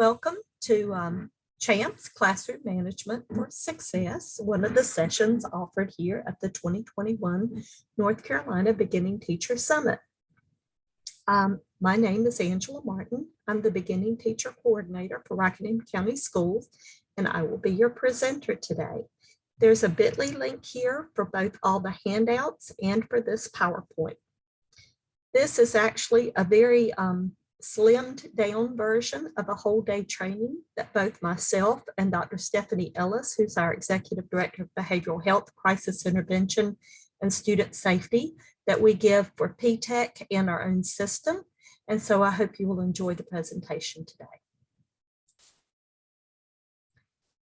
Welcome to CHAMPS Classroom Management for Success, one of the sessions offered here at the 2021 North Carolina Beginning Teacher Summit. My name is Angela Martin. I'm the Beginning Teacher Coordinator for Rockingham County Schools, and I will be your presenter today. There's a bit.ly link here for both all the handouts and for this PowerPoint. This is actually a very slimmed down version of a whole day training that both myself and Dr. Stephanie Ellis, who's our Executive Director of Behavioral Health, Crisis Intervention, and Student Safety, that we give for P-TECH and our own system. And so I hope you will enjoy the presentation today.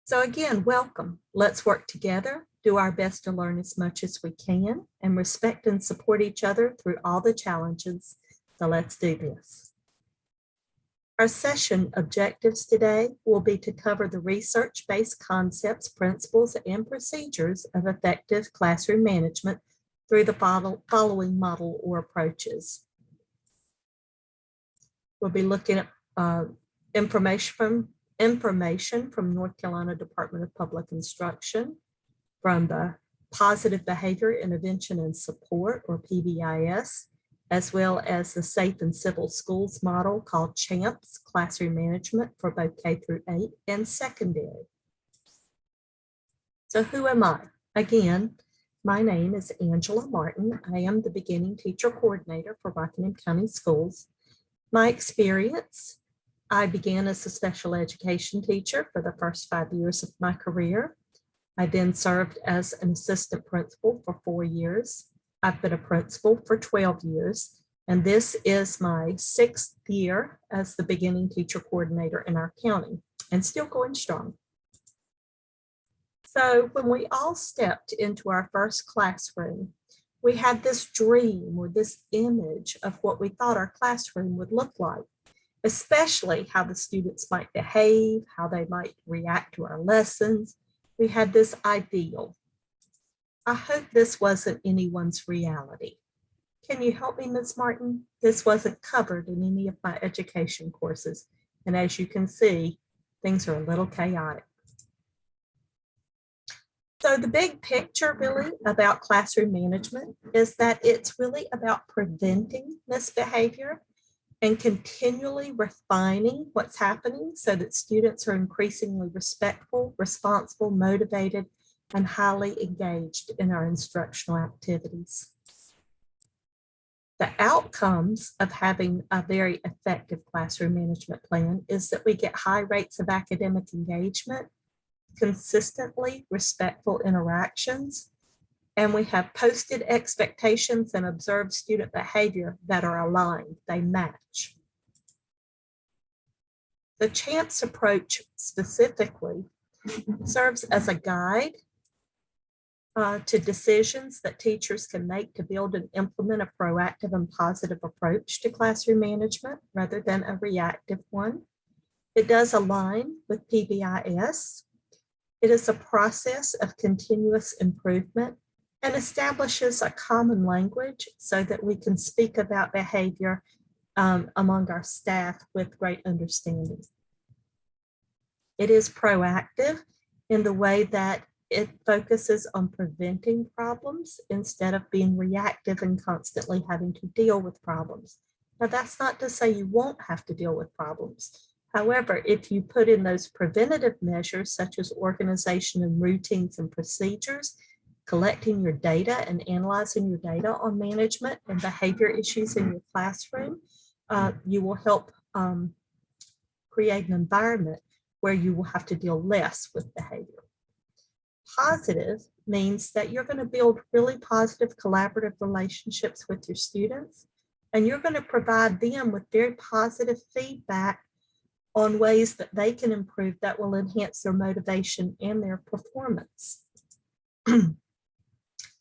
So again, welcome. Let's work together, do our best to learn as much as we can, and respect and support each other through all the challenges. So let's do this. Our session objectives today will be to cover the research-based concepts, principles, and procedures of effective classroom management through the following model or approaches. We'll be looking at information from North Carolina Department of Public Instruction, from the Positive Behavior Intervention and Support, or PBIS, as well as the Safe and Civil Schools model called CHAMPS, Classroom Management for both K through 8 and secondary. So who am I? Again, my name is Angela Martin. I am the Beginning Teacher Coordinator for Rockingham County Schools. My experience, I began as a special education teacher for the first 5 years of my career. I then served as an assistant principal for 4 years. I've been a principal for 12 years, and this is my 6th year as the Beginning Teacher Coordinator in our county, and still going strong. So when we all stepped into our first classroom, we had this dream or this image of what we thought our classroom would look like, especially how the students might behave, how they might react to our lessons. We had this ideal. I hope this wasn't anyone's reality. Can you help me, Ms. Martin? This wasn't covered in any of my education courses. And as you can see, things are a little chaotic. So the big picture really about classroom management is that it's really about preventing misbehavior and continually refining what's happening so that students are increasingly respectful, responsible, motivated, and highly engaged in our instructional activities. The outcomes of having a very effective classroom management plan is that we get high rates of academic engagement, consistently respectful interactions, and we have posted expectations and observed student behavior that are aligned, they match. The CHAMPS approach specifically serves as a guide to decisions that teachers can make to build and implement a proactive and positive approach to classroom management rather than a reactive one. It does align with PBIS. It is a process of continuous improvement and establishes a common language so that we can speak about behavior among our staff with great understanding. It is proactive in the way that it focuses on preventing problems instead of being reactive and constantly having to deal with problems. Now, that's not to say you won't have to deal with problems. However, if you put in those preventative measures such as organization and routines and procedures, collecting your data and analyzing your data on management and behavior issues in your classroom, you will help create an environment where you will have to deal less with behavior. Positive means that you're going to build really positive collaborative relationships with your students, and you're going to provide them with very positive feedback on ways that they can improve that will enhance their motivation and their performance.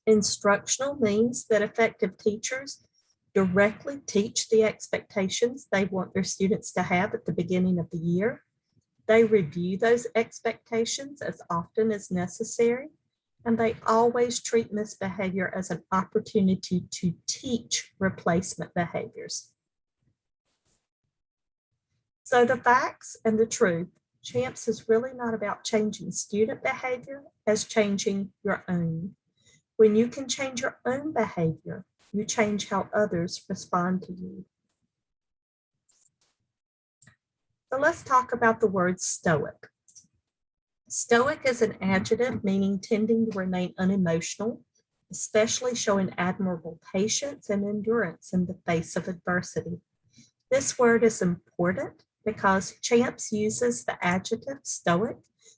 Instructional means that effective teachers directly teach the expectations they want their students to have at the beginning of the year. They review those expectations as often as necessary, and they always treat misbehavior as an opportunity to teach replacement behaviors. So the facts and the truth, CHAMPS is really not about changing student behavior as changing your own. When you can change your own behavior, you change how others respond to you. So let's talk about the word stoic. Stoic is an adjective meaning tending to remain unemotional, especially showing admirable patience and endurance in the face of adversity. This word is important because CHAMPS uses the adjective stoic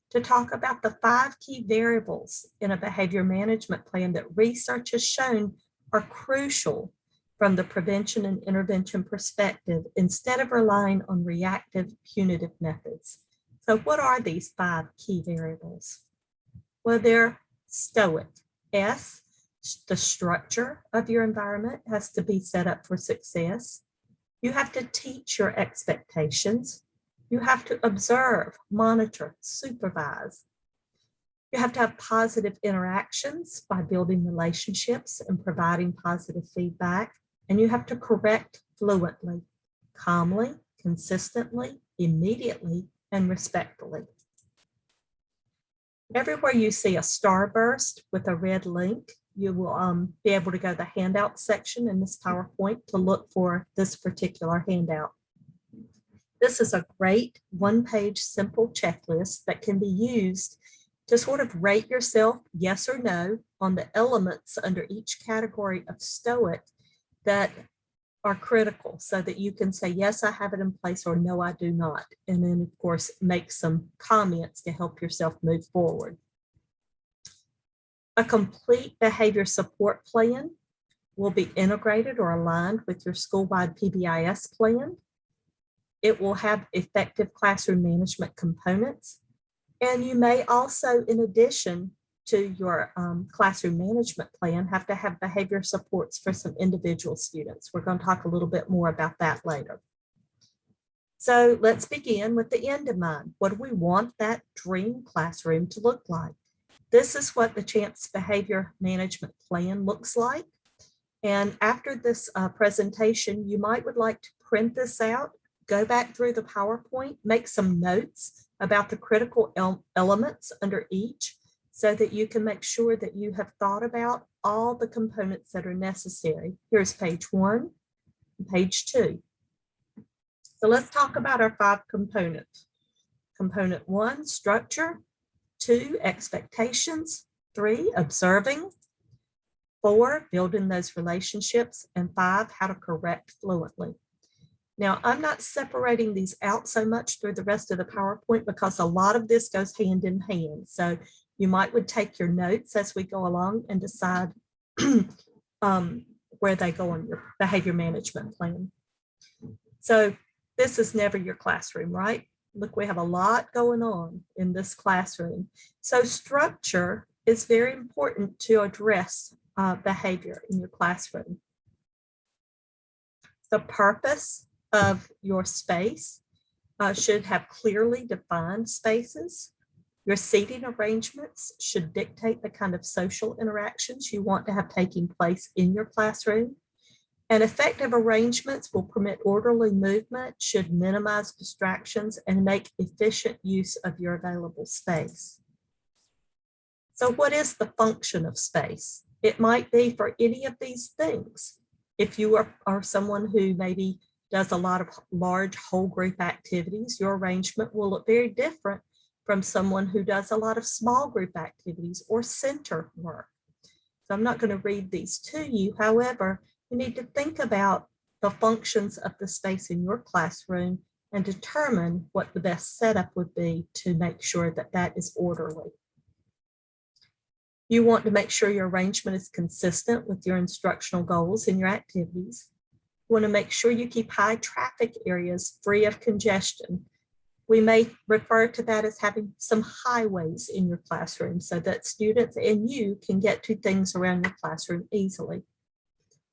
to talk about the 5 key variables in a behavior management plan that research has shown are crucial from the prevention and intervention perspective instead of relying on reactive punitive methods. So what are these 5 key variables? Well, they're stoic. S, the structure of your environment has to be set up for success. You have to teach your expectations. You have to observe, monitor, supervise. You have to have positive interactions by building relationships and providing positive feedback. And you have to correct fluently, calmly, consistently, immediately, and respectfully. Everywhere you see a starburst with a red link, you will be able to go to the Handouts section in this PowerPoint to look for this particular handout. This is a great one-page simple checklist that can be used to sort of rate yourself, yes or no, on the elements under each category of stoic that are critical so that you can say, yes, I have it in place, or no, I do not. And then, of course, make some comments to help yourself move forward. A complete behavior support plan will be integrated or aligned with your school-wide PBIS plan. It will have effective classroom management components. And you may also, in addition to your classroom management plan, have to have behavior supports for some individual students. We're going to talk a little bit more about that later. So let's begin with the end in mind. What do we want that dream classroom to look like? This is what the CHAMPS behavior management plan looks like. And after this presentation, you might would like to print this out, go back through the PowerPoint, make some notes about the critical elements under each, so that you can make sure that you have thought about all the components that are necessary. Here's page 1 and page 2. So let's talk about our 5 components. Component 1, structure. 2, expectations. 3, observing. 4, building those relationships. And 5, how to correct fluently. Now, I'm not separating these out so much through the rest of the PowerPoint because a lot of this goes hand in hand. So you would take your notes as we go along and decide where they go on your behavior management plan. So this is never your classroom, right? Look, we have a lot going on in this classroom. So structure is very important to address behavior in your classroom. The purpose of your space should have clearly defined spaces. Your seating arrangements should dictate the kind of social interactions you want to have taking place in your classroom. And effective arrangements will permit orderly movement, should minimize distractions, and make efficient use of your available space. So what is the function of space? It might be for any of these things. If you are someone who maybe does a lot of large whole group activities, your arrangement will look very different from someone who does a lot of small group activities or center work. So I'm not going to read these to you. However, you need to think about the functions of the space in your classroom and determine what the best setup would be to make sure that that is orderly. You want to make sure your arrangement is consistent with your instructional goals and your activities. You want to make sure you keep high traffic areas free of congestion. We may refer to that as having some highways in your classroom so that students and you can get to things around your classroom easily.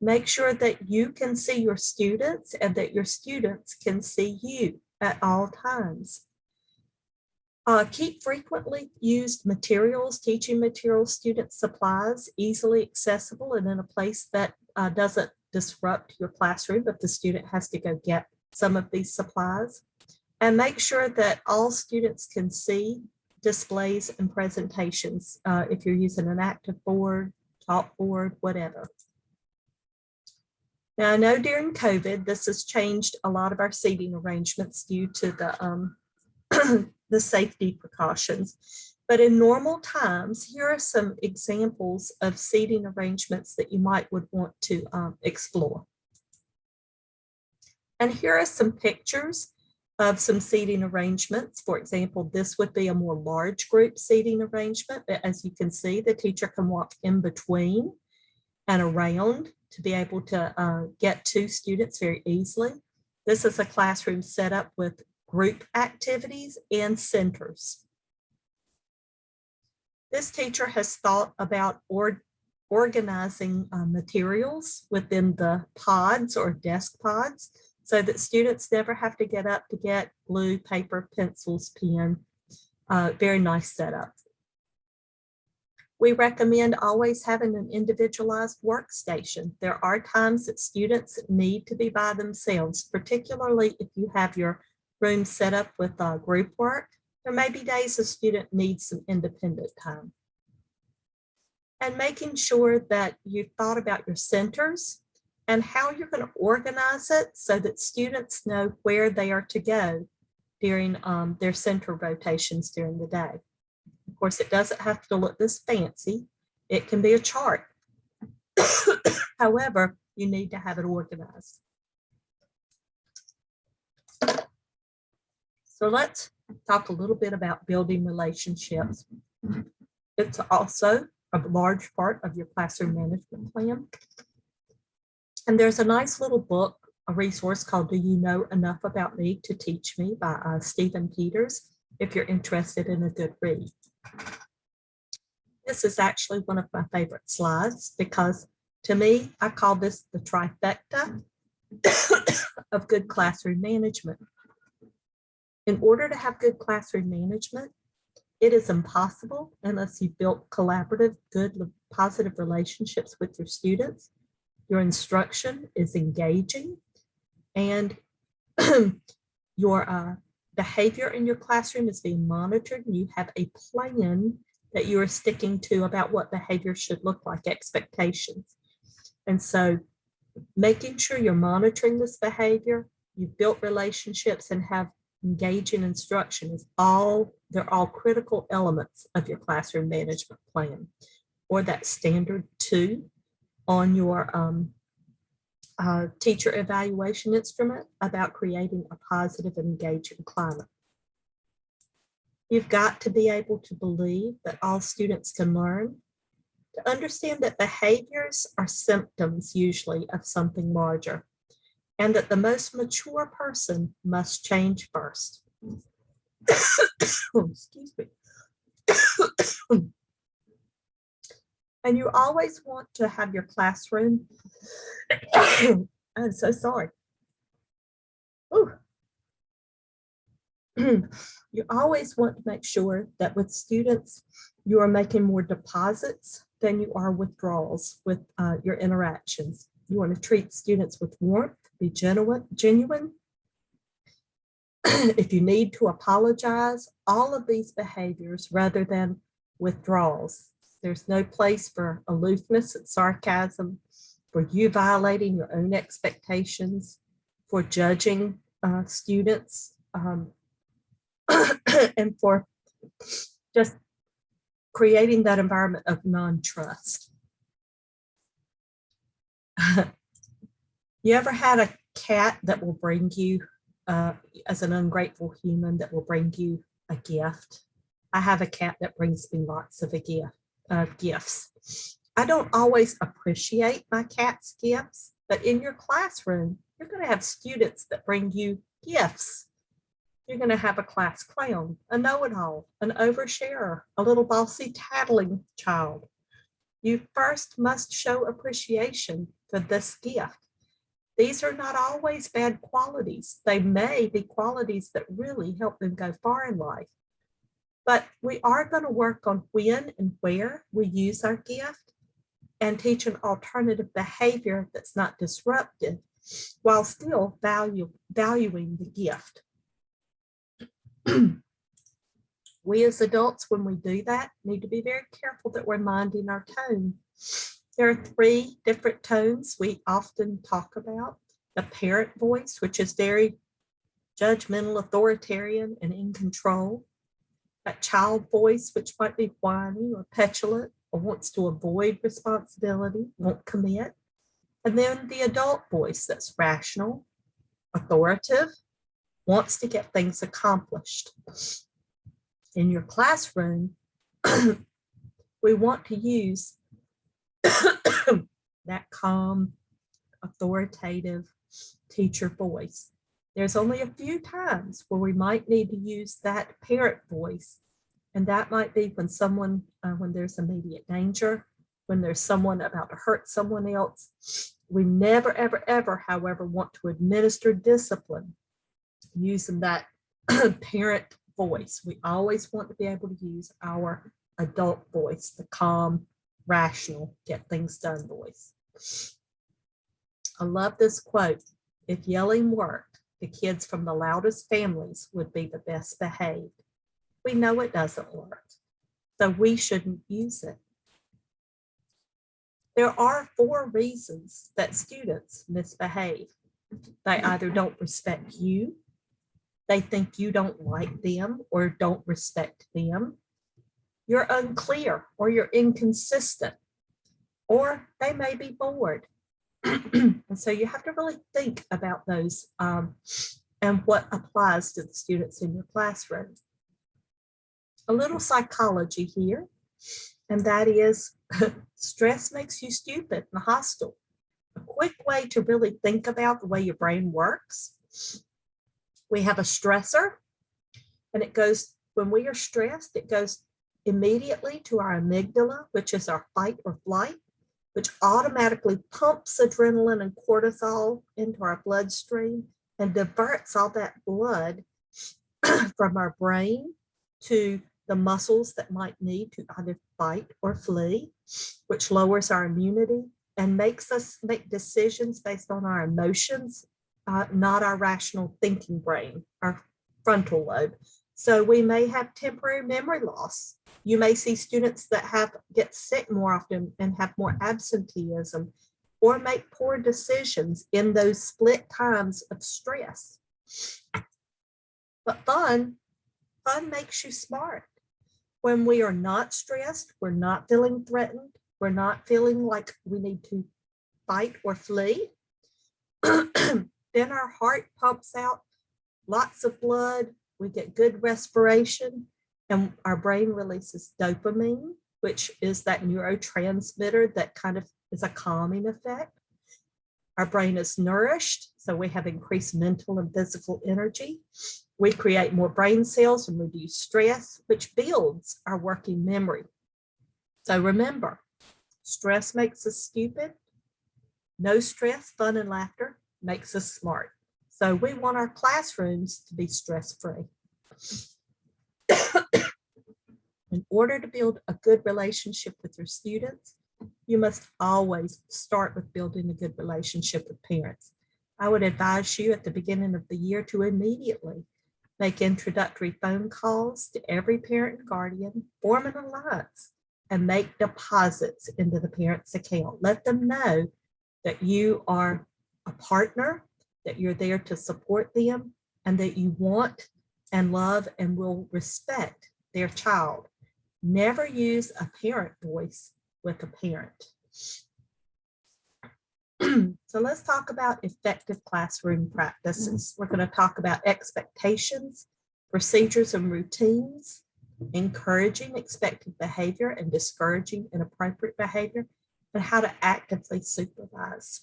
Make sure that you can see your students and that your students can see you at all times. Keep frequently used materials, teaching materials, student supplies, easily accessible and in a place that doesn't disrupt your classroom if the student has to go get some of these supplies. And make sure that all students can see displays and presentations if you're using an active board, chalkboard, whatever. Now, I know during COVID, this has changed a lot of our seating arrangements due to the safety precautions. But in normal times, here are some examples of seating arrangements that you would want to explore. And here are some pictures of some seating arrangements. For example, this would be a more large group seating arrangement. But as you can see, the teacher can walk in between and around to be able to get to students very easily. This is a classroom set up with group activities and centers. This teacher has thought about organizing materials within the pods or desk pods so that students never have to get up to get glue, paper, pencils, pen. Very nice setup. We recommend always having an individualized workstation. There are times that students need to be by themselves, particularly if you have your room set up with group work. There may be days a student needs some independent time. And making sure that you've thought about your centers and how you're going to organize it so that students know where they are to go during their center rotations during the day. Of course, it doesn't have to look this fancy. It can be a chart. However, you need to have it organized. So let's talk a little bit about building relationships. It's also a large part of your classroom management plan. And there's a nice little book, a resource called Do You Know Enough About Me to Teach Me by Stephen Peters, if you're interested in a good read. This is actually one of my favorite slides because to me, I call this the trifecta of good classroom management. In order to have good classroom management, it is impossible unless you've built collaborative, good, positive relationships with your students. Your instruction is engaging and your behavior in your classroom is being monitored and you have a plan that you are sticking to about what behavior should look like, expectations. And so making sure you're monitoring this behavior, you've built relationships and have engaging instruction they're all critical elements of your classroom management plan, or that standard 2 on your teacher evaluation instrument about creating a positive and engaging climate. You've got to be able to believe that all students can learn, to understand that behaviors are symptoms usually of something larger, and that the most mature person must change first. Excuse me. And you always want to have your classroom. I'm so sorry. You always want to make sure that with students, you are making more deposits than you are withdrawals with your interactions. You want to treat students with warmth, be genuine. If you need to apologize, all of these behaviors rather than withdrawals. There's no place for aloofness and sarcasm, for you violating your own expectations, for judging students, and for just creating that environment of non-trust. You ever had a cat that will bring you, as an ungrateful human, that will bring you a gift? I have a cat that brings me lots of gifts. I don't always appreciate my cat's gifts, but in your classroom, you're going to have students that bring you gifts. You're going to have a class clown, a know-it-all, an oversharer, a little bossy tattling child. You first must show appreciation for this gift. These are not always bad qualities. They may be qualities that really help them go far in life. But we are going to work on when and where we use our gift and teach an alternative behavior that's not disruptive while still valuing the gift. We as adults, when we do that, need to be very careful that we're minding our tone. There are 3 different tones we often talk about. The parent voice, which is very judgmental, authoritarian, and in control. That child voice, which might be whiny or petulant or wants to avoid responsibility, won't commit. And then the adult voice that's rational, authoritative, wants to get things accomplished. In your classroom, we want to use that calm, authoritative teacher voice. There's only a few times where we might need to use that parent voice, and that might be when someone, when there's immediate danger, when there's someone about to hurt someone else. We never, ever, ever, however, want to administer discipline using that parent voice. We always want to be able to use our adult voice, the calm, rational, get things done voice. I love this quote. If yelling worked, the kids from the loudest families would be the best behaved. We know it doesn't work, so we shouldn't use it. There are 4 reasons that students misbehave. They either don't respect you, they think you don't like them or don't respect them, you're unclear or you're inconsistent, or they may be bored. And so you have to really think about those and what applies to the students in your classroom. A little psychology here, and that is stress makes you stupid and hostile. A quick way to really think about the way your brain works. We have a stressor, and it goes, when we are stressed, it goes immediately to our amygdala, which is our fight or flight, which automatically pumps adrenaline and cortisol into our bloodstream and diverts all that blood from our brain to the muscles that might need to either fight or flee, which lowers our immunity and makes us make decisions based on our emotions, not our rational thinking brain, our frontal lobe. So we may have temporary memory loss. You may see students that get sick more often and have more absenteeism or make poor decisions in those split times of stress. But fun makes you smart. When we are not stressed, we're not feeling threatened, we're not feeling like we need to fight or flee, then our heart pumps out lots of blood, we get good respiration, and our brain releases dopamine, which is that neurotransmitter that kind of is a calming effect. Our brain is nourished, so we have increased mental and physical energy. We create more brain cells and reduce stress, which builds our working memory. So remember, stress makes us stupid. No stress, fun, and laughter makes us smart. So we want our classrooms to be stress-free. In order to build a good relationship with your students, you must always start with building a good relationship with parents. I would advise you at the beginning of the year to immediately make introductory phone calls to every parent and guardian, form an alliance, and make deposits into the parent's account. Let them know that you are a partner, that you're there to support them, and that you want and love and will respect their child. Never use a parent voice with a parent. So let's talk about effective classroom practices. We're going to talk about expectations, procedures and routines, encouraging expected behavior and discouraging inappropriate behavior, and how to actively supervise.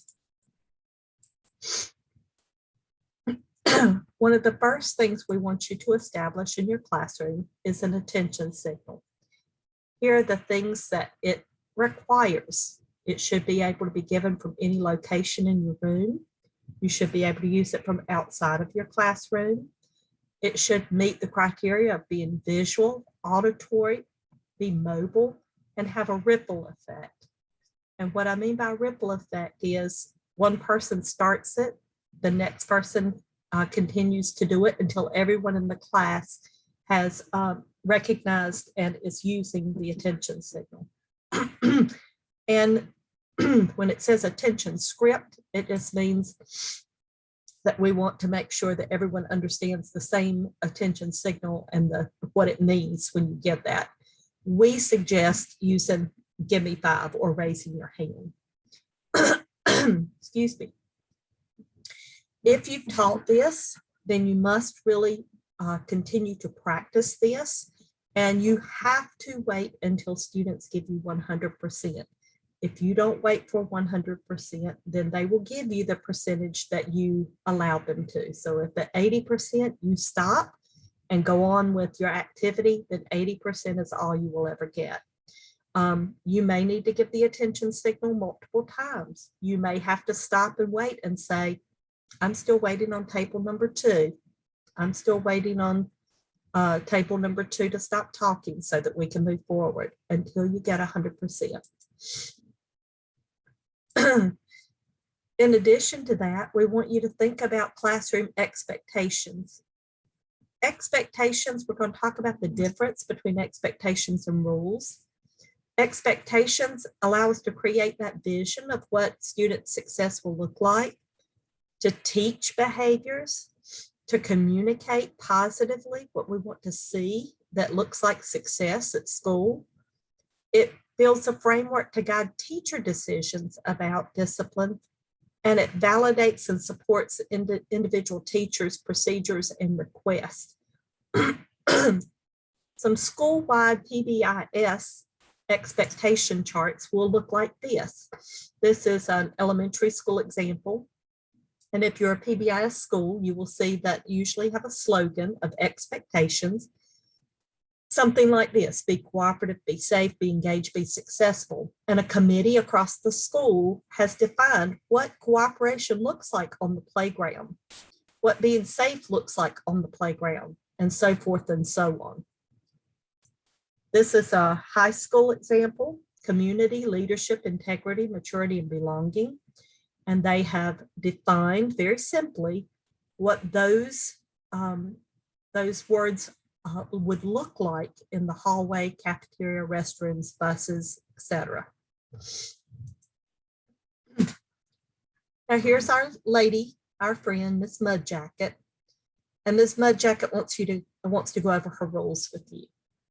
One of the first things we want you to establish in your classroom is an attention signal. Here are the things that it requires. It should be able to be given from any location in your room. You should be able to use it from outside of your classroom. It should meet the criteria of being visual, auditory, be mobile, and have a ripple effect. And what I mean by ripple effect is one person starts it, the next person continues to do it until everyone in the class has recognized and is using the attention signal. And when it says attention script, it just means that we want to make sure that everyone understands the same attention signal and what it means when you get that. We suggest using give me 5 or raising your hand. Excuse me. If you've taught this, then you must really continue to practice this, and you have to wait until students give you 100%. If you don't wait for 100%, then they will give you the percentage that you allowed them to. So if at 80% you stop and go on with your activity, then 80% is all you will ever get. You may need to give the attention signal multiple times. You may have to stop and wait and say, I'm still waiting on table number 2. I'm still waiting on table number 2 to stop talking so that we can move forward until you get 100%. In addition to that, we want you to think about classroom expectations. Expectations, we're going to talk about the difference between expectations and rules. Expectations allow us to create that vision of what student success will look like, to teach behaviors, to communicate positively what we want to see that looks like success at school. It builds a framework to guide teacher decisions about discipline, and it validates and supports individual teachers' procedures and requests. Some school-wide PBIS expectation charts will look like this. This is an elementary school example. And if you're a PBIS school, you will see that you usually have a slogan of expectations, something like this: be cooperative, be safe, be engaged, be successful. And a committee across the school has defined what cooperation looks like on the playground, what being safe looks like on the playground, and so forth and so on. This is a high school example: community, leadership, integrity, maturity, and belonging. And they have defined very simply what those words would look like in the hallway, cafeteria, restrooms, buses, etc. Now here's our lady, our friend, Miss Mudjacket. And Miss Mudjacket wants to go over her rules with you.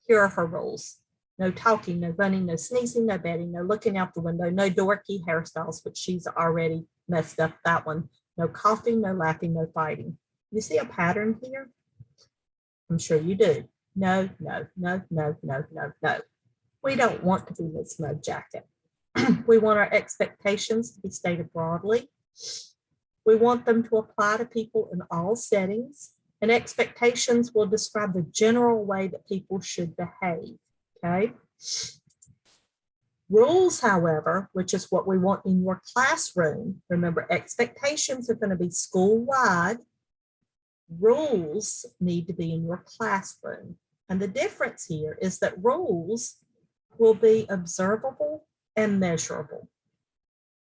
Here are her rules: no talking, no running, no sneezing, no bedding, no looking out the window, no dorky hairstyles, which she's already messed up that one. No coughing, no laughing, no fighting. You see a pattern here? I'm sure you do. No, no, no, no, no, no, no. We don't want to be Miss Mudjacket. We want our expectations to be stated broadly. We want them to apply to people in all settings, and expectations will describe the general way that people should behave. Okay. Rules, however, which is what we want in your classroom. Remember, expectations are going to be school-wide. Rules need to be in your classroom. And the difference here is that rules will be observable and measurable.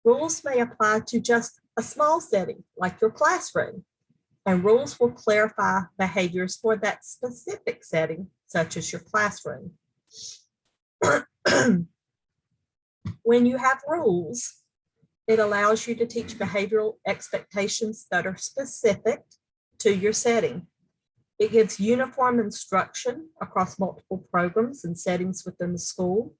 Rules may apply to just a small setting, like your classroom, and rules will clarify behaviors for that specific setting, such as your classroom. When you have rules, it allows you to teach behavioral expectations that are specific to your setting. It gives uniform instruction across multiple programs and settings within the school,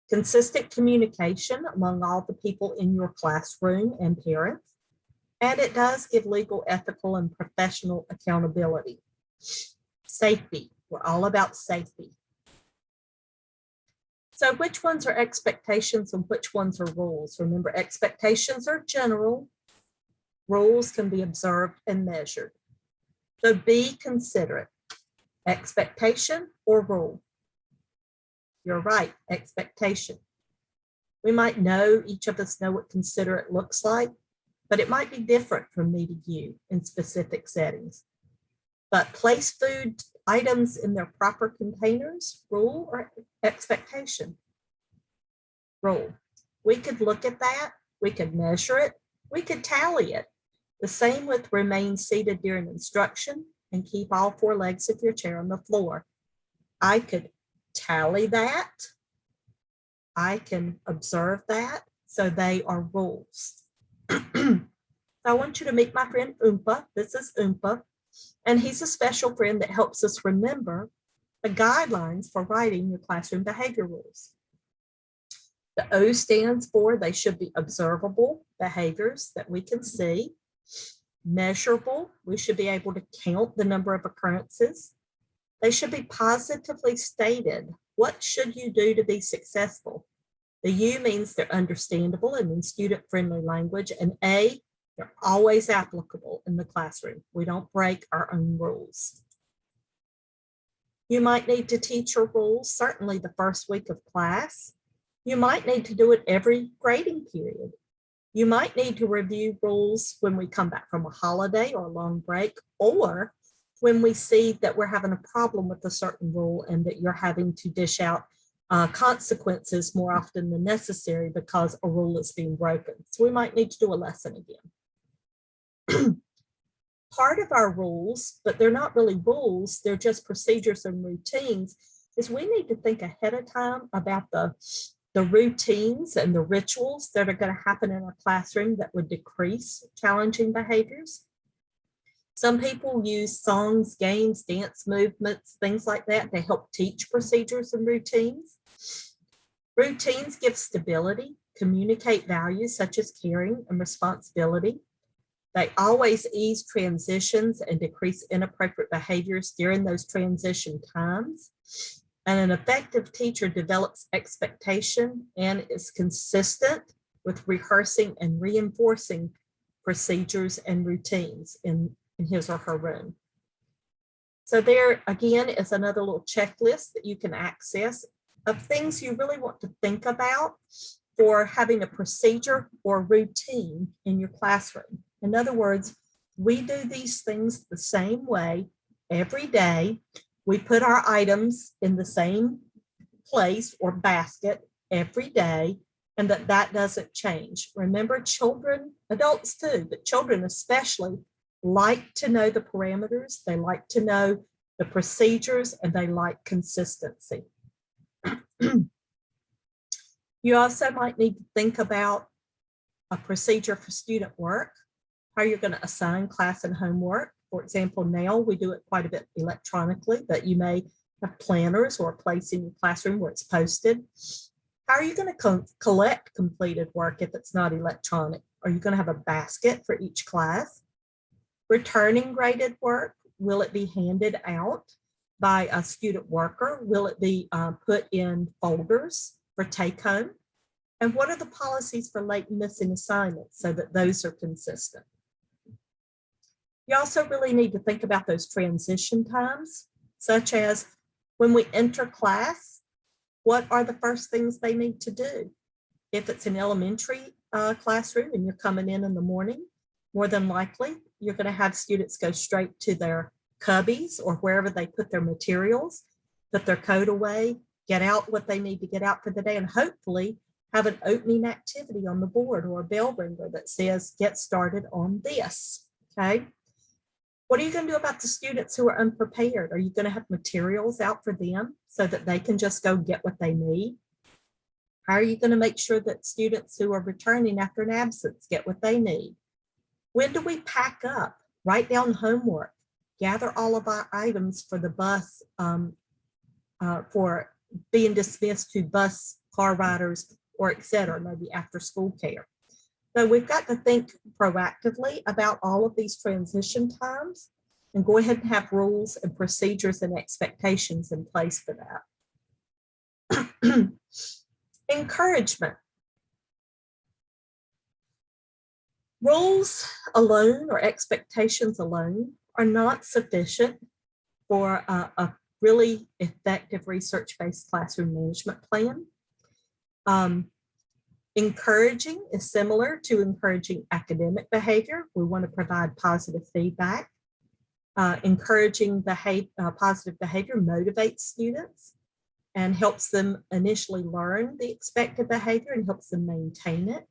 consistent communication among all the people in your classroom and parents, and it does give legal, ethical, and professional accountability. Safety, we're all about safety. So which ones are expectations and which ones are rules? Remember, expectations are general. Rules can be observed and measured. So be considerate. Expectation or rule? You're right, expectation. We might know, each of us know what considerate looks like, but it might be different from me to you in specific settings. But place food items in their proper containers, rule or expectation? Rule. We could look at that, we could measure it, we could tally it. The same with remain seated during instruction and keep all four legs of your chair on the floor. I could tally that. I can observe that. So they are rules. I want you to meet my friend Oompa. This is Oompa. And he's a special friend that helps us remember the guidelines for writing your classroom behavior rules. The O stands for they should be observable behaviors that we can see. Measurable, we should be able to count the number of occurrences. They should be positively stated. What should you do to be successful? The U means they're understandable and in student-friendly language. And A, they're always applicable in the classroom. We don't break our own rules. You might need to teach your rules, certainly the first week of class. You might need to do it every grading period. You might need to review rules when we come back from a holiday or a long break, or when we see that we're having a problem with a certain rule and that you're having to dish out consequences more often than necessary because a rule is being broken. So we might need to do a lesson again. Part of our rules, but they're not really rules, they're just procedures and routines, is we need to think ahead of time about the routines and the rituals that are going to happen in our classroom that would decrease challenging behaviors. Some people use songs, games, dance movements, things like that to help teach procedures and routines. Routines give stability, communicate values such as caring and responsibility. They always ease transitions and decrease inappropriate behaviors during those transition times. And an effective teacher develops expectation and is consistent with rehearsing and reinforcing procedures and routines in his or her room. So there again is another little checklist that you can access of things you really want to think about for having a procedure or routine in your classroom. In other words, we do these things the same way every day. We put our items in the same place or basket every day, and that doesn't change. Remember, children, adults too, but children especially like to know the parameters, they like to know the procedures, and they like consistency. You also might need to think about a procedure for student work, how you're going to assign class and homework. For example, now we do it quite a bit electronically, but you may have planners or a place in your classroom where it's posted. How are you going to collect completed work if it's not electronic? Are you going to have a basket for each class? Returning graded work, will it be handed out by a student worker? Will it be put in folders for take home? And what are the policies for late and missing assignments so that those are consistent? You also really need to think about those transition times, such as when we enter class, what are the first things they need to do? If it's an elementary classroom and you're coming in the morning, more than likely, you're going to have students go straight to their cubbies or wherever they put their materials, put their coat away, get out what they need to get out for the day, and hopefully have an opening activity on the board or a bell ringer that says, get started on this, okay? What are you going to do about the students who are unprepared? Are you going to have materials out for them so that they can just go get what they need? How are you going to make sure that students who are returning after an absence get what they need? When do we pack up? Write down homework. Gather all of our items for the bus, for being dismissed to bus car riders or et cetera, maybe after school care. So we've got to think proactively about all of these transition times and go ahead and have rules and procedures and expectations in place for that. Encouragement. Rules alone or expectations alone are not sufficient for a really effective research-based classroom management plan. Encouraging is similar to encouraging academic behavior. We want to provide positive feedback. Encouraging positive behavior motivates students and helps them initially learn the expected behavior and helps them maintain it.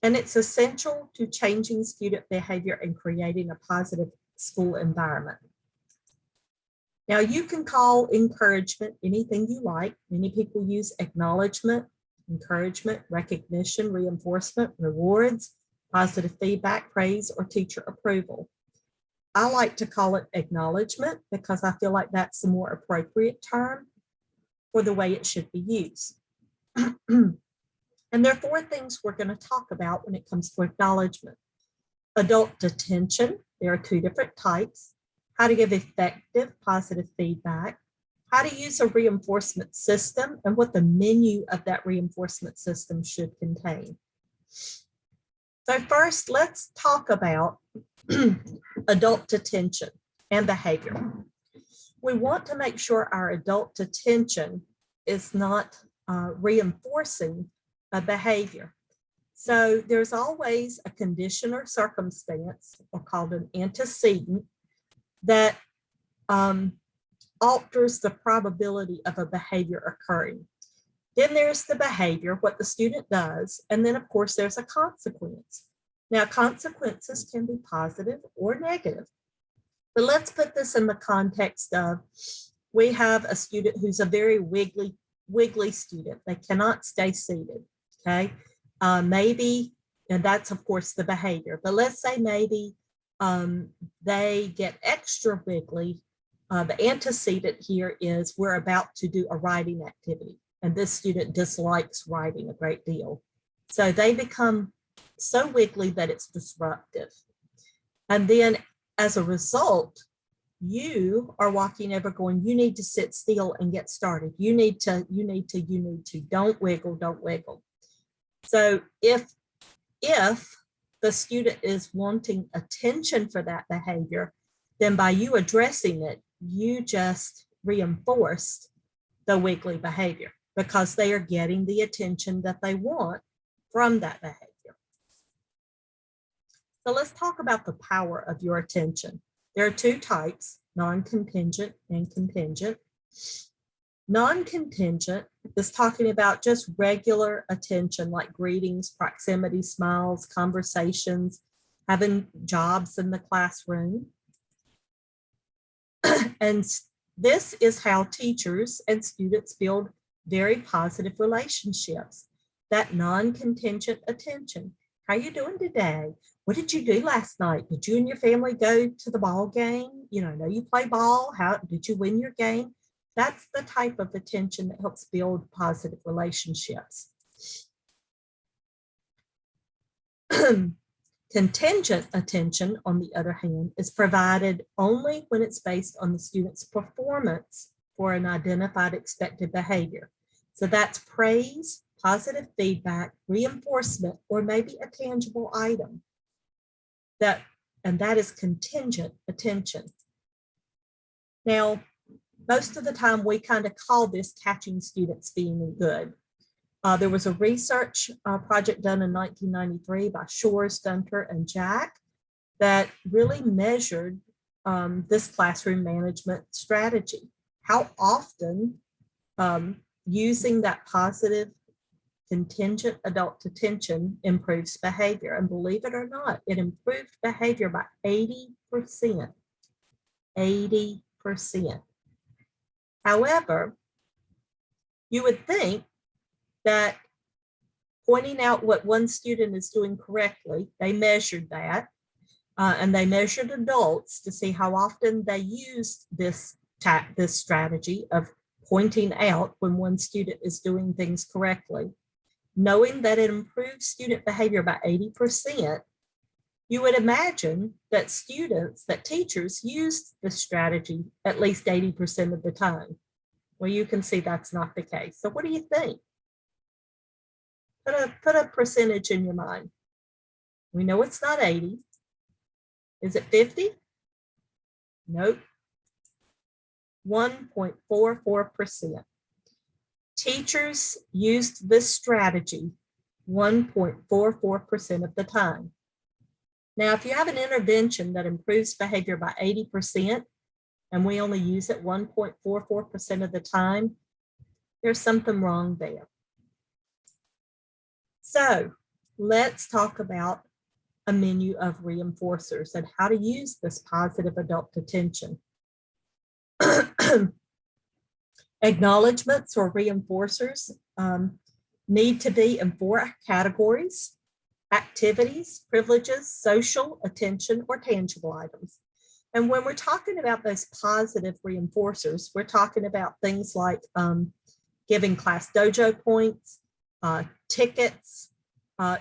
And it's essential to changing student behavior and creating a positive school environment. Now you can call encouragement anything you like. Many people use acknowledgement, encouragement, recognition, reinforcement, rewards, positive feedback, praise, or teacher approval. I like to call it acknowledgement because I feel like that's the more appropriate term for the way it should be used. And there are 4 things we're going to talk about when it comes to acknowledgement. Adult detention, there are 2 different types. How to give effective positive feedback, how to use a reinforcement system, and what the menu of that reinforcement system should contain. So first, let's talk about adult detention and behavior. We want to make sure our adult detention is not reinforcing a behavior. So there's always a condition or circumstance, or called an antecedent, that alters the probability of a behavior occurring. Then there's the behavior, what the student does, and then of course there's a consequence. Now consequences can be positive or negative, but let's put this in the context of, we have a student who's a very wiggly student. They cannot stay seated, okay? Maybe, and that's of course the behavior, but let's say maybe they get extra wiggly. The antecedent here is we're about to do a writing activity, and this student dislikes writing a great deal. So they become so wiggly that it's disruptive. And then as a result, you are walking over going, you need to sit still and get started. You need to, don't wiggle. So if the student is wanting attention for that behavior, then by you addressing it, you just reinforced the wiggly behavior because they are getting the attention that they want from that behavior. So let's talk about the power of your attention. There are 2 types, non-contingent and contingent. Non-contingent is talking about just regular attention, like greetings, proximity, smiles, conversations, having jobs in the classroom. And this is how teachers and students build very positive relationships. That non-contingent attention. How are you doing today? What did you do last night? Did you and your family go to the ball game? You know, I know you play ball. How did you win your game? That's the type of attention that helps build positive relationships. Contingent attention, on the other hand, is provided only when it's based on the student's performance for an identified expected behavior. So that's praise, positive feedback, reinforcement, or maybe a tangible item. And that is contingent attention. Now, most of the time we kind of call this catching students being good. There was a research project done in 1993 by Shores, Dunter, and Jack that really measured this classroom management strategy. How often using that positive contingent adult attention improves behavior. And believe it or not, it improved behavior by 80%. 80%. However, you would think that pointing out what one student is doing correctly, they measured that, and they measured adults to see how often they used this strategy of pointing out when one student is doing things correctly. Knowing that it improves student behavior by 80%, you would imagine that teachers used this strategy at least 80% of the time. Well, you can see that's not the case. So what do you think? Put a percentage in your mind. We know it's not 80. Is it 50? Nope. 1.44%. Teachers used this strategy 1.44% of the time. Now, if you have an intervention that improves behavior by 80% and we only use it 1.44% of the time, there's something wrong there. So let's talk about a menu of reinforcers and how to use this positive adult attention. Acknowledgements or reinforcers need to be in 4 categories: activities, privileges, social, attention, or tangible items. And when we're talking about those positive reinforcers, we're talking about things like giving class dojo points, tickets,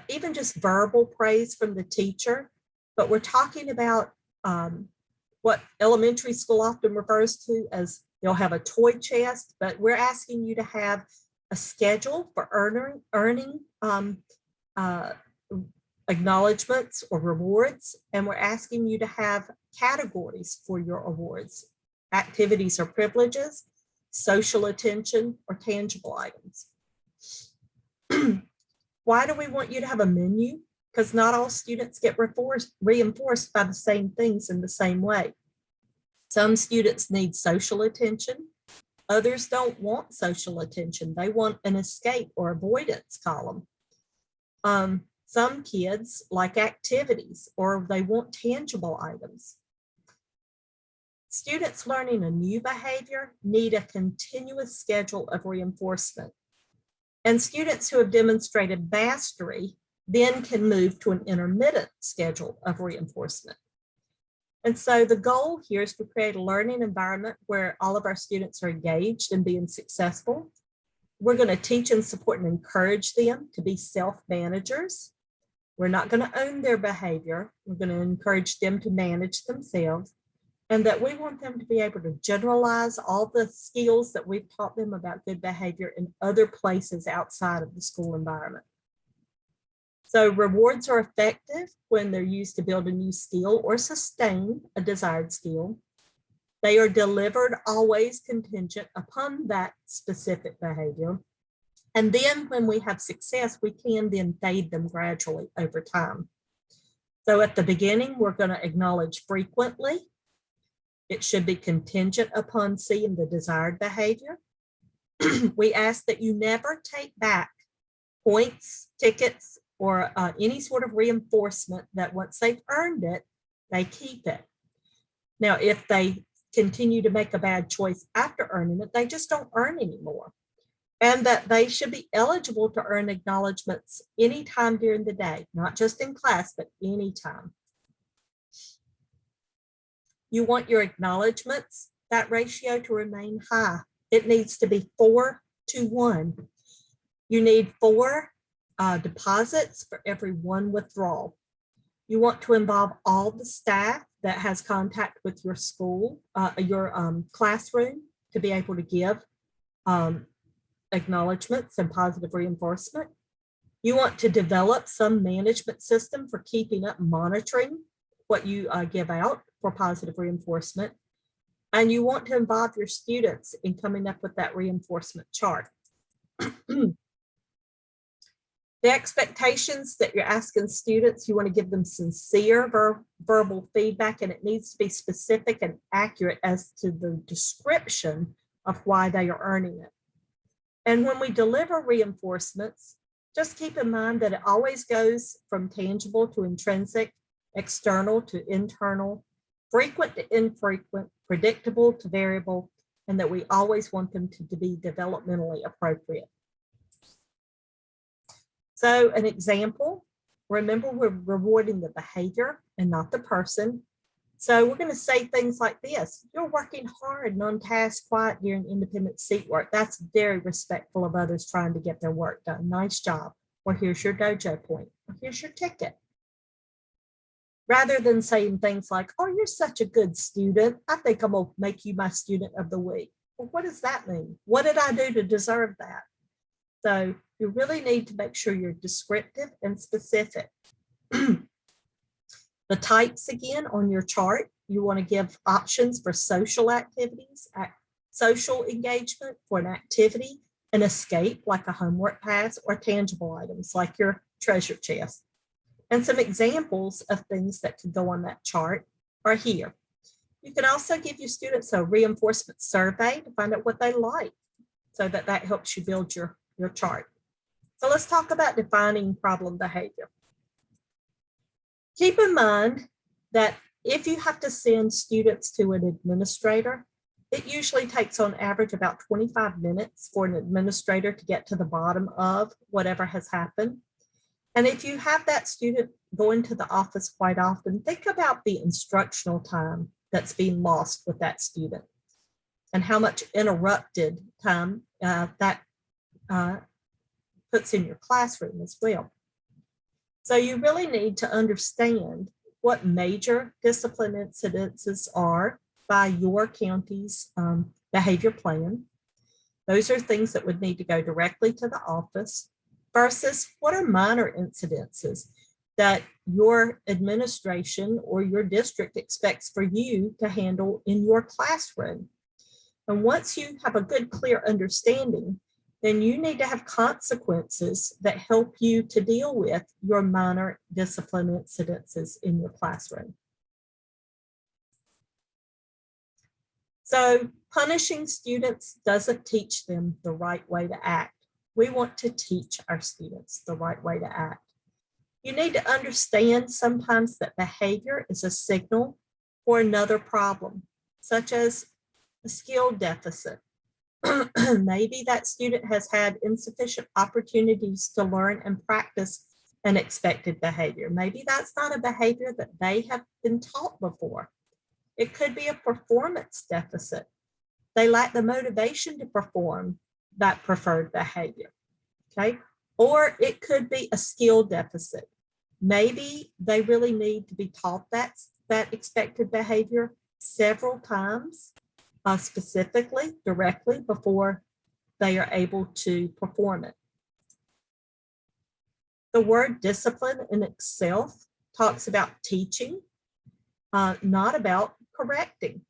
even just verbal praise from the teacher. But we're talking about what elementary school often refers to as, they'll have a toy chest, but we're asking you to have a schedule for earning acknowledgements or rewards, and we're asking you to have categories for your awards: activities or privileges, social attention, or tangible items. Why do we want you to have a menu? Because not all students get reinforced by the same things in the same way. Some students need social attention. Others don't want social attention. They want an escape or avoidance column. Some kids like activities, or they want tangible items. Students learning a new behavior need a continuous schedule of reinforcement. And students who have demonstrated mastery then can move to an intermittent schedule of reinforcement. And so the goal here is to create a learning environment where all of our students are engaged in being successful. We're going to teach and support and encourage them to be self-managers. We're not going to own their behavior. We're going to encourage them to manage themselves, and that we want them to be able to generalize all the skills that we've taught them about good behavior in other places outside of the school environment. So rewards are effective when they're used to build a new skill or sustain a desired skill. They are delivered always contingent upon that specific behavior. And then when we have success, we can then fade them gradually over time. So at the beginning, we're going to acknowledge frequently. It should be contingent upon seeing the desired behavior. We ask that you never take back points, tickets, or any sort of reinforcement that once they've earned it, they keep it. Now, if they continue to make a bad choice after earning it, they just don't earn anymore. And that they should be eligible to earn acknowledgements anytime during the day, not just in class, but anytime. You want your acknowledgements, that ratio, to remain high. It needs to be 4 to 1. You need 4 deposits for every 1 withdrawal. You want to involve all the staff that has contact with your school, your classroom, to be able to give acknowledgements and positive reinforcement. You want to develop some management system for keeping up, monitoring what you give out for positive reinforcement. And you want to involve your students in coming up with that reinforcement chart. The expectations that you're asking students, you want to give them sincere verbal feedback, and it needs to be specific and accurate as to the description of why they are earning it. And when we deliver reinforcements, just keep in mind that it always goes from tangible to intrinsic, external to internal, frequent to infrequent, predictable to variable, and that we always want them to be developmentally appropriate. So an example, remember, we're rewarding the behavior and not the person. So we're going to say things like this: you're working hard and on task, quiet during independent seat work. That's very respectful of others trying to get their work done. Nice job. Or here's your dojo point. Or here's your ticket. Rather than saying things like, oh, you're such a good student, I think I'm going to make you my student of the week. Well, what does that mean? What did I do to deserve that? So you really need to make sure you're descriptive and specific. The types, again, on your chart, you want to give options for social activities, social engagement for an activity, an escape like a homework pass, or tangible items like your treasure chest. And some examples of things that could go on that chart are here. You can also give your students a reinforcement survey to find out what they like, so that helps you build your chart. So let's talk about defining problem behavior. Keep in mind that if you have to send students to an administrator, It usually takes on average about 25 minutes for an administrator to get to the bottom of whatever has happened. And if you have that student going to the office quite often, think about the instructional time that's being lost with that student and how much interrupted time that puts in your classroom as well. So you really need to understand what major discipline incidences are by your county's behavior plan. Those are things that would need to go directly to the office versus what are minor incidences that your administration or your district expects for you to handle in your classroom. And once you have a good, clear understanding, then you need to have consequences that help you to deal with your minor discipline incidences in your classroom. So punishing students doesn't teach them the right way to act. We want to teach our students the right way to act. You need to understand sometimes that behavior is a signal for another problem, such as a skill deficit. Maybe that student has had insufficient opportunities to learn and practice an expected behavior. Maybe that's not a behavior that they have been taught before. It could be a performance deficit. They lack the motivation to perform that preferred behavior, okay? Or it could be a skill deficit. Maybe they really need to be taught that expected behavior several times, specifically, directly, before they are able to perform it. The word discipline in itself talks about teaching, not about correcting.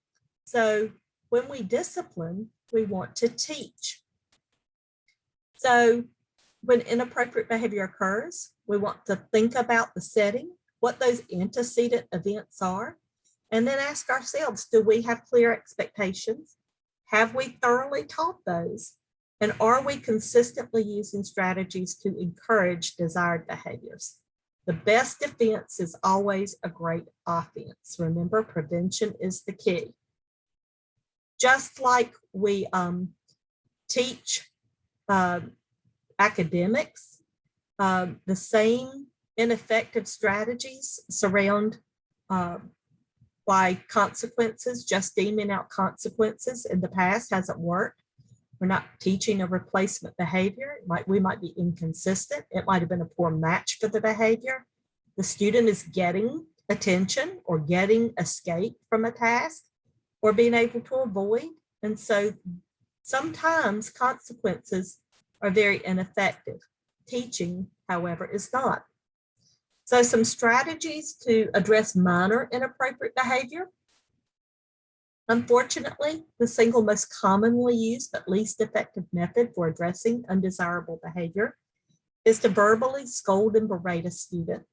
So when we discipline, we want to teach. So when inappropriate behavior occurs, we want to think about the setting, what those antecedent events are, and then ask ourselves, do we have clear expectations? Have we thoroughly taught those? And are we consistently using strategies to encourage desired behaviors? The best defense is always a great offense. Remember, prevention is the key. Just like we teach academics, the same ineffective strategies surround by consequences, just deeming out consequences in the past hasn't worked. We're not teaching a replacement behavior. We might be inconsistent. It might have been a poor match for the behavior. The student is getting attention or getting escape from a task or being able to avoid. And so sometimes consequences are very ineffective. Teaching, however, is not. So some strategies to address minor inappropriate behavior. Unfortunately, the single most commonly used but least effective method for addressing undesirable behavior is to verbally scold and berate a student.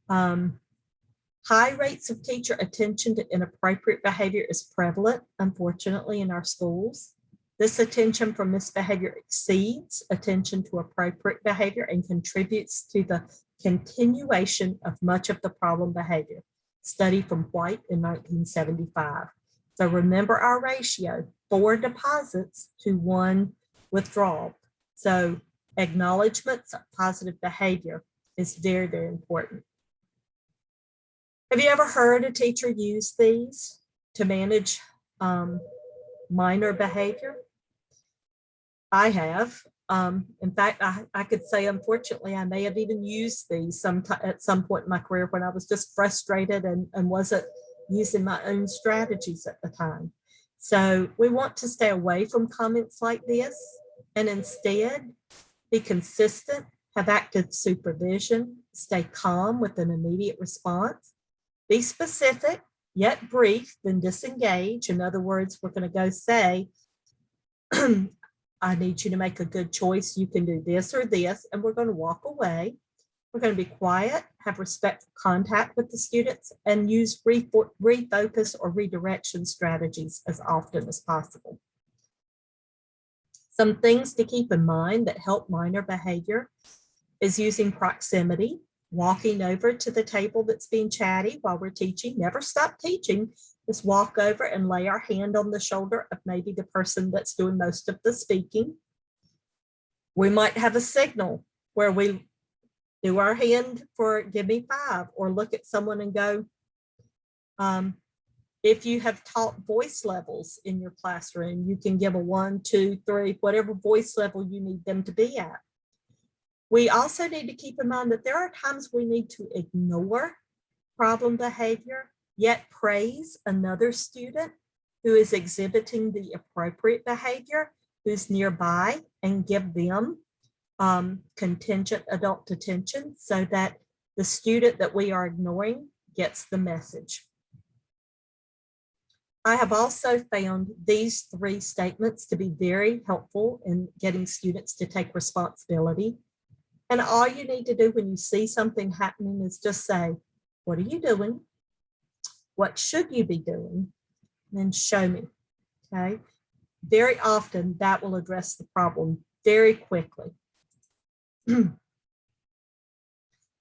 High rates of teacher attention to inappropriate behavior is prevalent, unfortunately, in our schools. This attention for misbehavior exceeds attention to appropriate behavior and contributes to the continuation of much of the problem behavior. Study from White in 1975. So remember our ratio, 4 deposits to 1 withdrawal. So acknowledgements of positive behavior is very, very important. Have you ever heard a teacher use these to manage minor behavior? I have. In fact, I could say, unfortunately, I may have even used these at some point in my career when I was just frustrated and wasn't using my own strategies at the time. So we want to stay away from comments like this and instead be consistent, have active supervision, stay calm with an immediate response, be specific, yet brief, then disengage. In other words, we're going to go say, I need you to make a good choice. You can do this or this, and we're going to walk away. We're going to be quiet, have respectful contact with the students, and use refocus or redirection strategies as often as possible. Some things to keep in mind that help minor behavior is using proximity, walking over to the table that's being chatty while we're teaching. Never stop teaching. is walk over and lay our hand on the shoulder of maybe the person that's doing most of the speaking. We might have a signal where we do our hand for give me 5, or look at someone and go, if you have taught voice levels in your classroom, you can give a 1, 2, 3, whatever voice level you need them to be at. We also need to keep in mind that there are times we need to ignore problem behavior, yet praise another student who is exhibiting the appropriate behavior, who's nearby, and give them contingent adult attention so that the student that we are ignoring gets the message. I have also found these 3 statements to be very helpful in getting students to take responsibility. And all you need to do when you see something happening is just say, what are you doing? What should you be doing? And then show me, okay? Very often that will address the problem very quickly.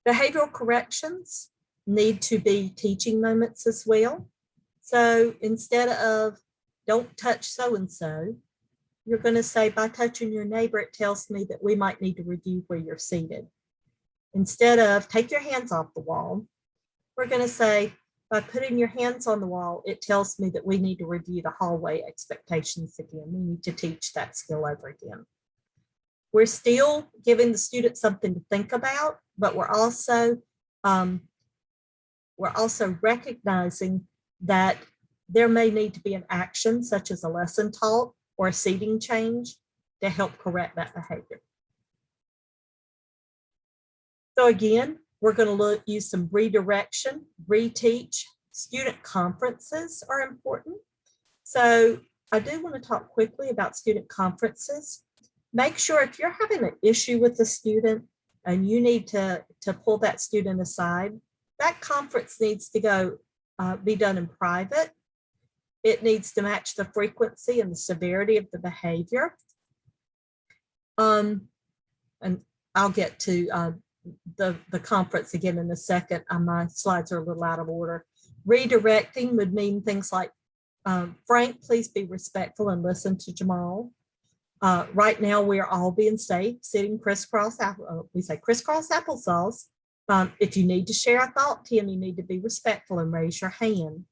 Behavioral corrections need to be teaching moments as well. So instead of don't touch so-and-so, you're going to say, by touching your neighbor, it tells me that we might need to review where you're seated. Instead of take your hands off the wall, we're going to say, by putting your hands on the wall, it tells me that we need to review the hallway expectations again. We need to teach that skill over again. We're still giving the student something to think about, but we're also recognizing that there may need to be an action, such as a lesson taught or a seating change, to help correct that behavior. So again, we're going to use some redirection, reteach. Student conferences are important. So I do want to talk quickly about student conferences. Make sure if you're having an issue with a student and you need to pull that student aside, that conference needs to go be done in private. It needs to match the frequency and the severity of the behavior. And I'll get to the conference again in a second. My slides are a little out of order. Redirecting would mean things like, Frank, please be respectful and listen to Jamal. Right now, we are all being safe, sitting crisscross, we say crisscross applesauce. If you need to share a thought, Tim, you need to be respectful and raise your hand.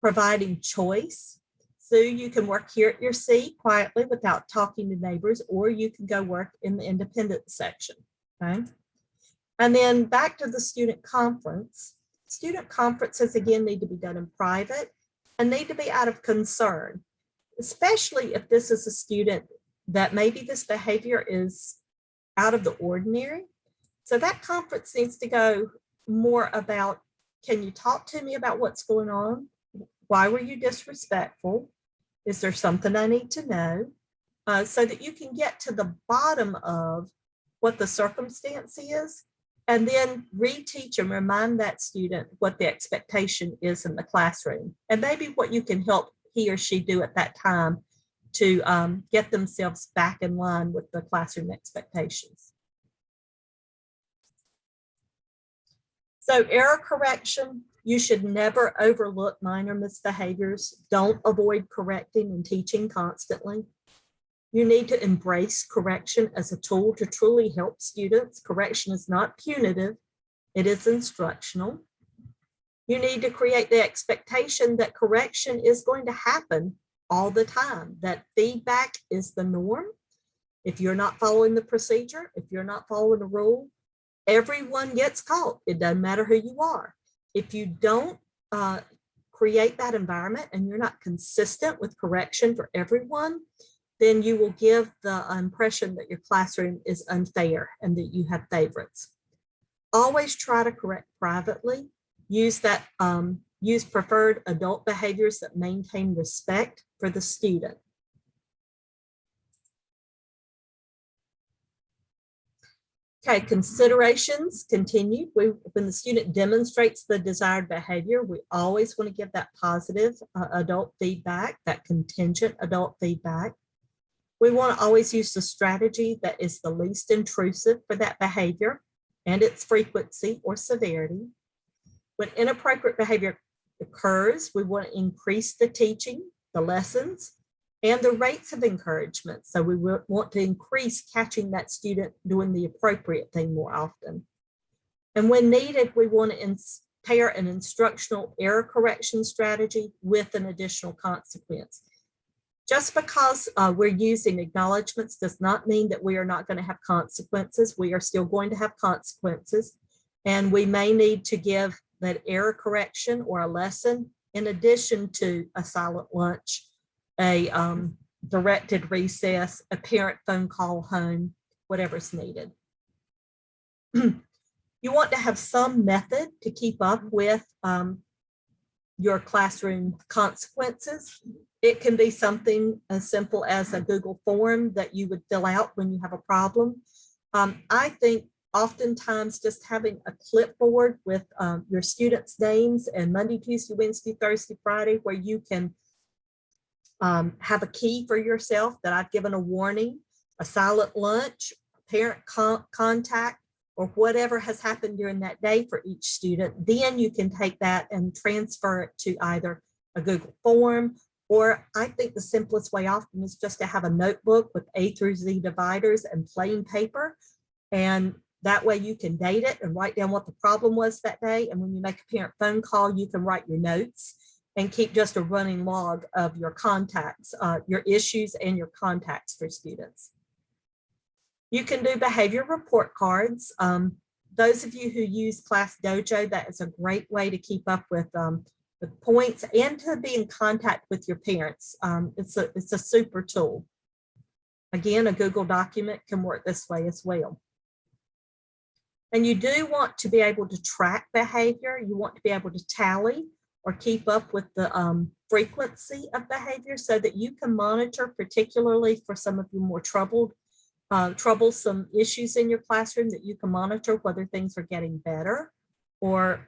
Providing choice. So you can work here at your seat quietly without talking to neighbors, or you can go work in the independent section, okay? And then back to the student conference. Student conferences, again, need to be done in private and need to be out of concern, especially if this is a student that maybe this behavior is out of the ordinary. So that conference needs to go more about, can you talk to me about what's going on? Why were you disrespectful? Is there something I need to know? So that you can get to the bottom of what the circumstance is, and then reteach and remind that student what the expectation is in the classroom, and maybe what you can help he or she do at that time to get themselves back in line with the classroom expectations. So error correction, you should never overlook minor misbehaviors. Don't avoid correcting and teaching constantly. You need to embrace correction as a tool to truly help students. Correction is not punitive, it is instructional. You need to create the expectation that correction is going to happen all the time, that feedback is the norm. If you're not following the procedure, if you're not following the rule, everyone gets caught. It doesn't matter who you are. If you don't create that environment and you're not consistent with correction for everyone, then you will give the impression that your classroom is unfair and that you have favorites. Always try to correct privately. Use preferred adult behaviors that maintain respect for the student. Okay, considerations continued. When the student demonstrates the desired behavior, we always want to give that positive adult feedback, that contingent adult feedback. We want to always use the strategy that is the least intrusive for that behavior and its frequency or severity. When inappropriate behavior occurs, we want to increase the teaching, the lessons, and the rates of encouragement. So we want to increase catching that student doing the appropriate thing more often. And when needed, we want to pair an instructional error correction strategy with an additional consequence. Just because we're using acknowledgements does not mean that we are not going to have consequences. We are still going to have consequences, and we may need to give that error correction or a lesson in addition to a silent lunch, a directed recess, a parent phone call home, whatever's needed. You want to have some method to keep up with your classroom consequences. It can be something as simple as a Google form that you would fill out when you have a problem. I think oftentimes just having a clipboard with your students' names and Monday, Tuesday, Wednesday, Thursday, Friday, where you can have a key for yourself that I've given a warning, a silent lunch, parent contact, or whatever has happened during that day for each student. Then you can take that and transfer it to either a Google form, or I think the simplest way often is just to have a notebook with A through Z dividers and plain paper. And that way you can date it and write down what the problem was that day. And when you make a parent phone call, you can write your notes and keep just a running log of your contacts, your issues and your contacts for students. You can do behavior report cards. Those of you who use Class Dojo, that is a great way to keep up with the points and to be in contact with your parents. It's a super tool. Again, a Google document can work this way as well. And you do want to be able to track behavior. You want to be able to tally or keep up with the frequency of behavior so that you can monitor, particularly for some of your more troublesome issues in your classroom, that you can monitor whether things are getting better or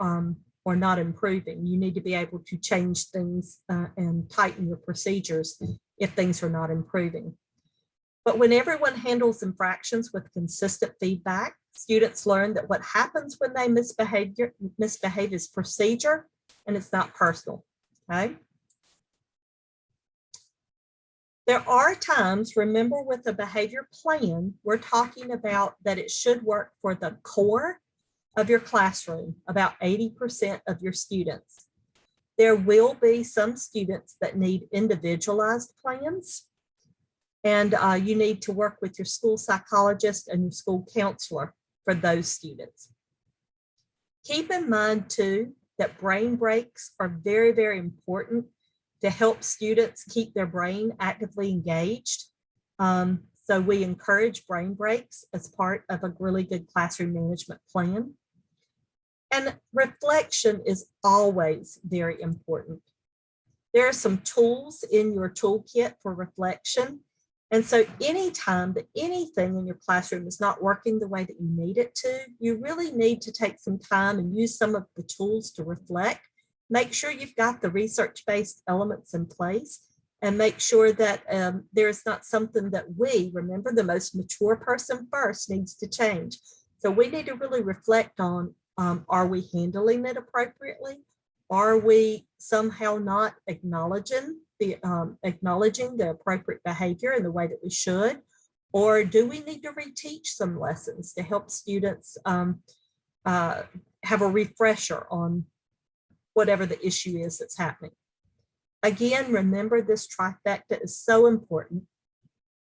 not improving. You need to be able to change things and tighten your procedures if things are not improving. But when everyone handles infractions with consistent feedback, students learn that what happens when they misbehave is procedure and it's not personal, okay? There are times, remember, with a behavior plan, we're talking about that it should work for the core of your classroom, about 80% of your students. There will be some students that need individualized plans, and you need to work with your school psychologist and your school counselor for those students. Keep in mind too that brain breaks are very, very important to help students keep their brain actively engaged. So we encourage brain breaks as part of a really good classroom management plan. And reflection is always very important. There are some tools in your toolkit for reflection. And so anytime that anything in your classroom is not working the way that you need it to, you really need to take some time and use some of the tools to reflect. Make sure you've got the research-based elements in place, and make sure that there's not something that remember, the most mature person first needs to change. So we need to really reflect on, are we handling it appropriately? Are we somehow not acknowledging the appropriate behavior in the way that we should? Or do we need to reteach some lessons to help students have a refresher on whatever the issue is that's happening? Again, remember, this trifecta is so important.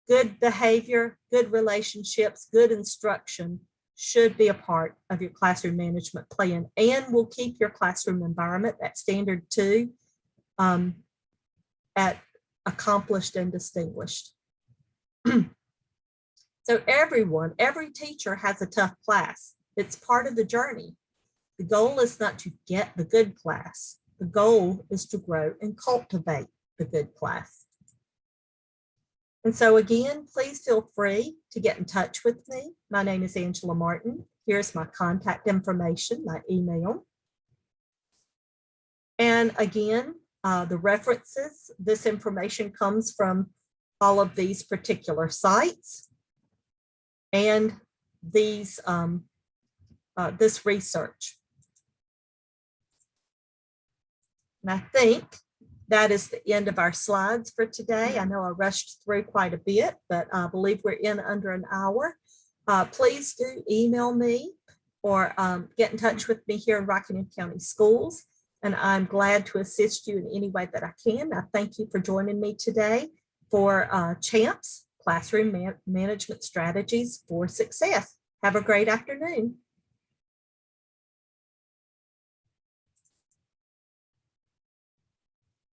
Good behavior, good relationships, good instruction should be a part of your classroom management plan, and will keep your classroom environment, that standard 2, at accomplished and distinguished. So every teacher has a tough class. It's part of the journey. The goal is not to get the good class. The goal is to grow and cultivate the good class. And so again, please feel free to get in touch with me. My name is Angela Martin. Here's my contact information, my email. And again, the references, this information comes from all of these particular sites and these, this research. And I think that is the end of our slides for today. I know I rushed through quite a bit, but I believe we're in under an hour. Please do email me or get in touch with me here in Rockingham County Schools. And I'm glad to assist you in any way that I can. I thank you for joining me today for CHAMPS, Classroom Management Strategies for Success. Have a great afternoon.